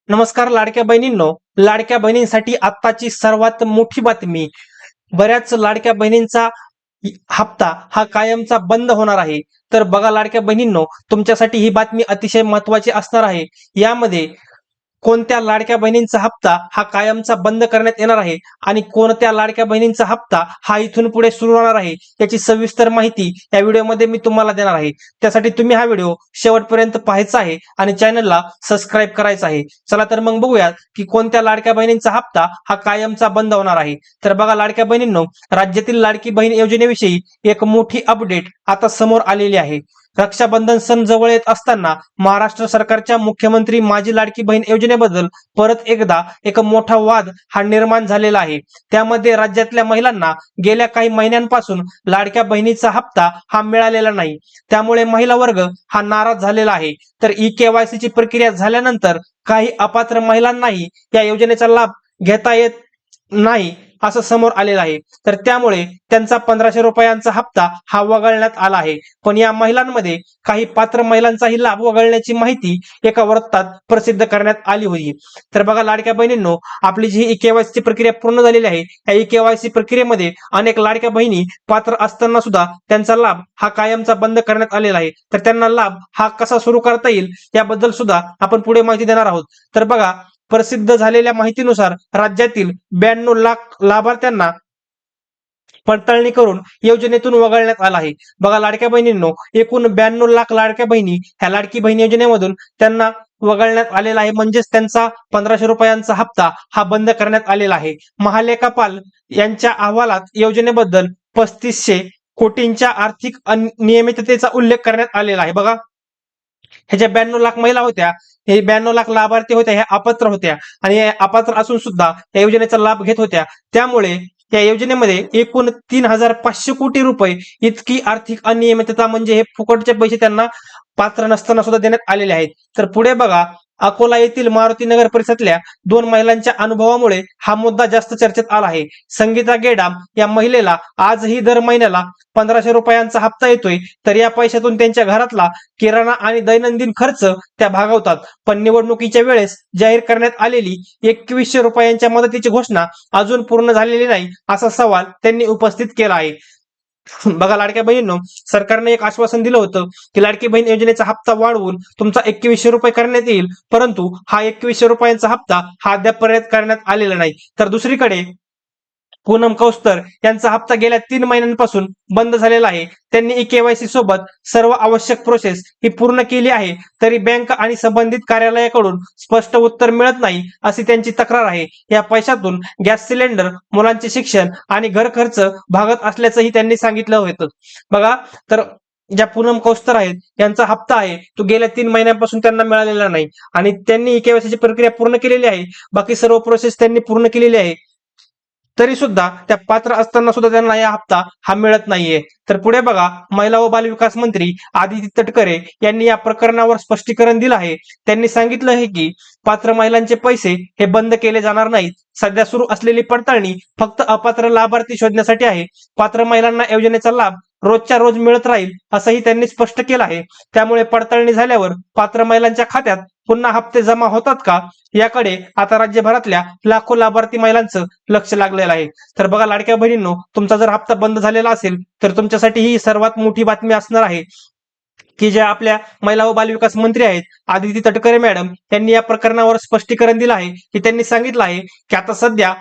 नमस्कार लाडक्या बहिणींनो, लाडक्या बहिणींसाठी आत्ताची सर्वात मोठी बातमी. बऱ्याच लाडक्या बहिणींचा हप्ता हा कायमचा बंद होणार आहे. तर बघा लाडक्या बहिणींनो, तुमच्यासाठी ही बातमी अतिशय महत्त्वाची असणार आहे. यामध्ये कोणत्या लाडक्या बहिणींचा हप्ता हा कायमचा बंद करण्यात येणार आहे आणि कोणत्या लाडक्या बहिणींचा हप्ता हा इथून पुढे सुरू राहणार आहे याची सविस्तर माहिती या व्हिडिओमध्ये मी तुम्हाला देणार आहे. त्यासाठी तुम्ही हा व्हिडिओ शेवटपर्यंत पाहायचा आहे आणि चॅनलला सबस्क्राईब करायचं आहे. चला तर मग बघूयात की कोणत्या लाडक्या बहिणींचा हप्ता हा कायमचा बंद होणार आहे. तर बघा लाडक्या बहिणींनो, राज्यातील लाडकी बहीण योजनेविषयी एक मोठी अपडेट आता समोर आलेली आहे. रक्षाबंधन सण जवळ येत असताना महाराष्ट्र सरकारच्या मुख्यमंत्री माझी लाडकी बहीण योजनेबद्दल परत एकदा एक मोठा वाद हा निर्माण झालेला आहे. त्यामध्ये राज्यातल्या महिलांना गेल्या काही महिन्यांपासून लाडक्या बहिणीचा हप्ता हा मिळालेला नाही. त्यामुळे महिला वर्ग हा नाराज झालेला आहे. तर ई-केवायसी ची प्रक्रिया झाल्यानंतर काही अपात्र महिलांनाही या योजनेचा लाभ घेता येत नाही असं समोर आलेलं आहे. तर त्यामुळे त्यांचा 1500 रुपयांचा हप्ता हा वगळण्यात आला आहे. पण या महिलांमध्ये काही पात्र महिलांचाही लाभ वगळण्याची माहिती एका वृत्तात प्रसिद्ध करण्यात आली होती. तर बघा लाडक्या बहिणींनो, आपली जी ई-केवायसी ची प्रक्रिया पूर्ण झालेली आहे, या ई-केवायसी प्रक्रियेमध्ये अनेक लाडक्या बहिणी पात्र असताना सुद्धा त्यांचा लाभ हा कायमचा बंद करण्यात आलेला आहे. तर त्यांना लाभ हा कसा सुरू करता येईल याबद्दल सुद्धा आपण पुढे माहिती देणार आहोत. तर बघा, प्रसिद्ध झालेल्या माहितीनुसार राज्यातील 92 लाख लाभार्थ्यांना पडताळणी करून योजनेतून वगळण्यात आला आहे. बघा लाडक्या बहिणींनो, एकूण 92 लाख लाडक्या बहिणी ह्या लाडकी बहीण योजनेमधून त्यांना वगळण्यात आलेला आहे. म्हणजेच त्यांचा 1500 रुपयांचा हप्ता हा बंद करण्यात आलेला आहे. महालेखापाल यांच्या अहवालात योजनेबद्दल 3500 कोटींच्या आर्थिक अनियमिततेचा उल्लेख करण्यात आलेला आहे. बघा, ह्या ज्या 92 लाख महिला होत्या, हे 92 लाख लाभार्थी होत्या, ह्या अपात्र होत्या आणि या अपात्र असून सुद्धा या योजनेचा लाभ घेत होत्या. त्यामुळे या योजनेमध्ये एकूण 3500 कोटी रुपये इतकी आर्थिक अनियमितता, म्हणजे हे फुकटचे पैसे त्यांना पात्र नसताना सुद्धा देण्यात आलेले आहेत. तर पुढे बघा, अकोला येथील मारुती नगर परिसरातल्या 2 महिलांच्या अनुभवामुळे हा मुद्दा जास्त चर्चेत आला आहे. संगीता गेडाम या महिलेला आजही दर महिन्याला 1500 रुपयांचा हप्ता येतोय. तर या पैशातून त्यांच्या घरातला किराणा आणि दैनंदिन खर्च त्या भागवतात. पण निवडणुकीच्या वेळेस जाहीर करण्यात आलेली 2100 रुपयांच्या मदतीची घोषणा अजून पूर्ण झालेली नाही, असा सवाल त्यांनी उपस्थित केला आहे. बघा लाडक्या बहिणींनो, सरकारने एक आश्वासन दिलं होतं की लाडकी बहीण योजनेचा हप्ता वाढवून तुमचा 2100 रुपये करण्यात येईल, परंतु हा 2100 रुपयांचा हप्ता हा अद्यापर्यंत करण्यात आलेला नाही. तर दुसरीकडे पूनम कौस्तर यांचा हप्ता गेल्या 3 महिन्यांपासून बंद झालेला आहे. त्यांनी ई-केवायसी सोबत सर्व आवश्यक प्रोसेस ही पूर्ण केली आहे, तरी बँक आणि संबंधित कार्यालयाकडून स्पष्ट उत्तर मिळत नाही अशी त्यांची तक्रार आहे. या पैशातून गॅस सिलेंडर, मुलांचे शिक्षण आणि घर खर्च भागत असल्याचंही त्यांनी सांगितलं होतं. बघा, तर ज्या पूनम कौस्तर आहेत यांचा हप्ता आहे तो गेल्या 3 महिन्यांपासून त्यांना मिळालेला नाही आणि त्यांनी ई-केवायसी ची प्रक्रिया पूर्ण केलेली आहे. बाकी सर्व प्रोसेस त्यांनी पूर्ण केलेली आहे, तरी सुद्धा त्या पात्र असताना सुद्धा त्यांना या हप्ता हा मिळत नाहीये. तर पुढे बघा, महिला व बालविकास मंत्री आदिती तटकरे यांनी या प्रकरणावर स्पष्टीकरण दिलं आहे. त्यांनी सांगितलं आहे की पात्र महिलांचे पैसे हे बंद केले जाणार नाहीत. सध्या सुरू असलेली पडताळणी फक्त अपात्र लाभार्थी शोधण्यासाठी आहे. पात्र महिलांना योजनेचा लाभ रोजच्या रोज मिळत राहील असंही त्यांनी स्पष्ट केलं आहे. त्यामुळे पडताळणी झाल्यावर पात्र महिलांच्या खात्यात पुन्हा हप्ते जमा होतात का, याकडे आता राज्यभरातल्या लाखो लाभार्थी महिलांचं लक्ष लागलेलं आहे. तर बघा लाडक्या बहिणींनो, तुमचा जर हप्ता बंद झालेला असेल तर तुमच्यासाठी ही सर्वात मोठी बातमी असणार आहे की ज्या आपल्या महिला व बालविकास मंत्री आहेत आदिती तटकरे मॅडम यांनी या प्रकरणावर स्पष्टीकरण दिलं आहे की त्यांनी सांगितलं आहे की आता सध्या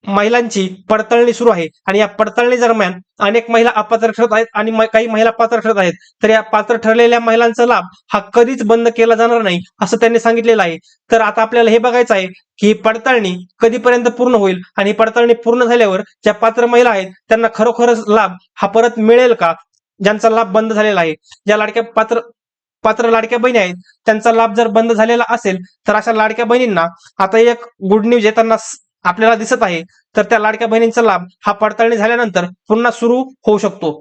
महिलांची पडताळणी सुरू आहे आणि या पडताळणी दरम्यान अनेक महिला अपात्र ठरत आहेत आणि काही महिला पात्र ठरत आहेत. तर या पात्र ठरलेल्या महिलांचा लाभ हा कधीच बंद केला जाणार नाही असं त्यांनी सांगितलेलं आहे. तर आता आपल्याला हे बघायचं आहे की ही पडताळणी कधीपर्यंत पूर्ण होईल आणि पडताळणी पूर्ण झाल्यावर ज्या पात्र महिला आहेत त्यांना खरोखरच लाभ हा परत मिळेल का, ज्यांचा लाभ बंद झालेला आहे. ज्या लाडक्या पात्र लाडक्या बहिणी आहेत त्यांचा लाभ जर बंद झालेला असेल तर अशा लाडक्या बहिणींना आता एक गुड न्यूज येताना आपल्याला दिसत आहे. तर त्या लाडक्या बहिणींचा लाभ हा पडताळणी झाल्यानंतर पुन्हा सुरू होऊ शकतो.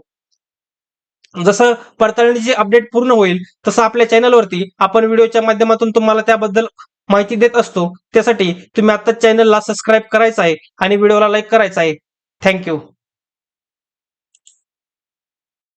जसं पडताळणीची अपडेट पूर्ण होईल तसं आपल्या चॅनलवरती आपण व्हिडिओच्या माध्यमातून तुम्हाला त्याबद्दल माहिती देत असतो. त्यासाठी तुम्ही आता चॅनलला सबस्क्राईब करायचं आहे आणि व्हिडिओला लाईक करायचा आहे. थँक्यू.